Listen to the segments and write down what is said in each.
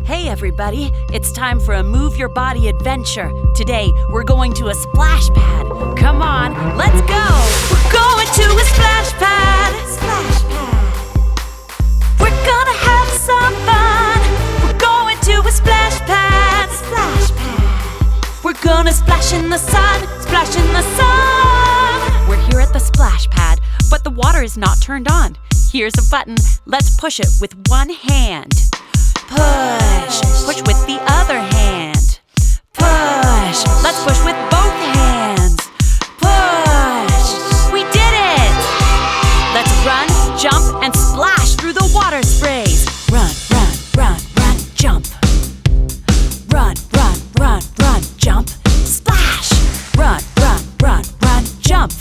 Hey everybody, it's time for a Move Your Body adventure. Today, we're going to a splash pad. Come on, let's go! We're going to a splash pad! Splash pad! We're gonna have some fun! We're going to a splash pad! Splash pad! We're gonna splash in the sun! Splash in the sun! We're here at the splash pad, but the water is not turned on. Here's a button. Let's push it with one hand. Push! Push with the other hand. Push! Let's push with both hands. Push! We did it! Let's run, jump, and splash through the water sprays. Run, run, run, run, jump. Run, run, run, run, jump. Splash! Run, run, run, run, jump.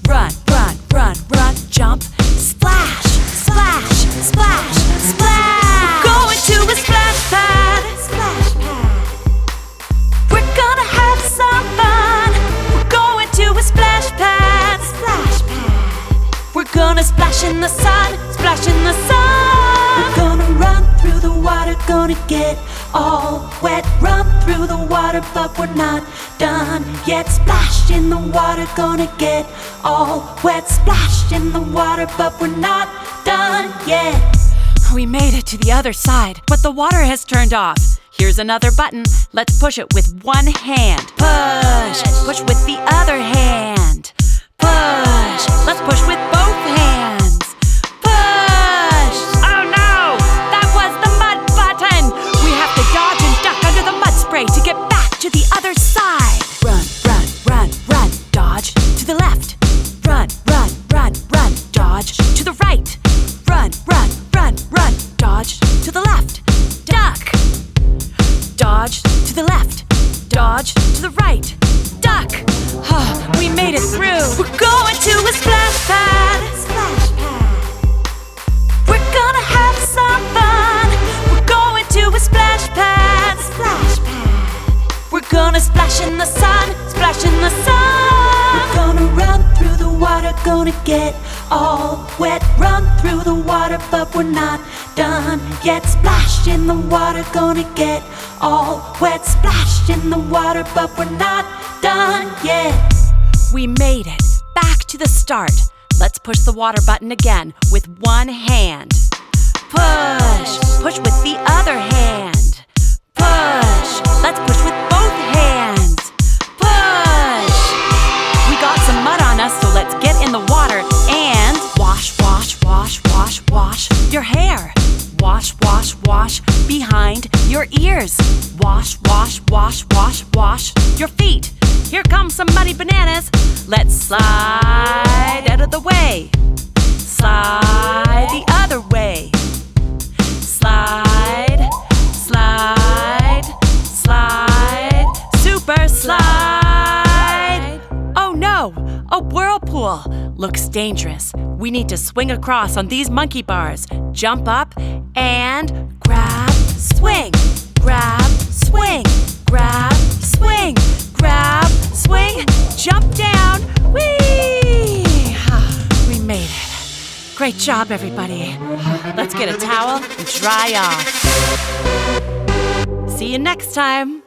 Run, run, run, run, jump. Splash! Splash! Splash! Splash! Gonna splash in the sun, splash in the sun. We're gonna run through the water, gonna get all wet. Run through the water, but we're not done yet. Splash in the water, gonna get all wet. Splash in the water, but we're not done yet. We made it to the other side, but the water has turned off. Here's another button. Let's push it with one hand. Push! Push with the other hand. Push! Let's push with both hands. Push! Oh no! That was the mud button! We have to dodge and duck under the mud spray to get back to the other side. Run, run, run, run, dodge to the left. Run, run, run, run, dodge to the right. Run, run, run, run, dodge to the left. Duck! Dodge to the left. Dodge to the right. Duck! Oh, we made it through. We're going to a splash pad. Splash pad. We're gonna have some fun. We're going to a splash pad. Splash pad. We're gonna splash in the sun. Splash in the sun. We're gonna run through the water, gonna get all wet. Run through the water, but we're not done yet. Splash in the water, gonna get all wet. Splash in the water, but we're not done yet. We made it back to the start. Let's push the water button again with one hand. Push! Push with the other hand. Push! Let's push with both hands. Push! We got some mud on us, so let's get in the water and wash, wash, wash, wash, wash your hair. Wash, wash, wash behind your ears. Wash, wash, wash, wash, wash your feet. Here come some muddy bananas. Let's slide out of the way. Slide the other way. Slide, slide, slide, super slide. Oh no, a whirlpool. Looks dangerous. We need to swing across on these monkey bars. Jump up and grab, swing, grab, swing, grab, swing, grab, swing, jump down. Whee! We made it. Great job, everybody. Let's get a towel and dry off. See you next time.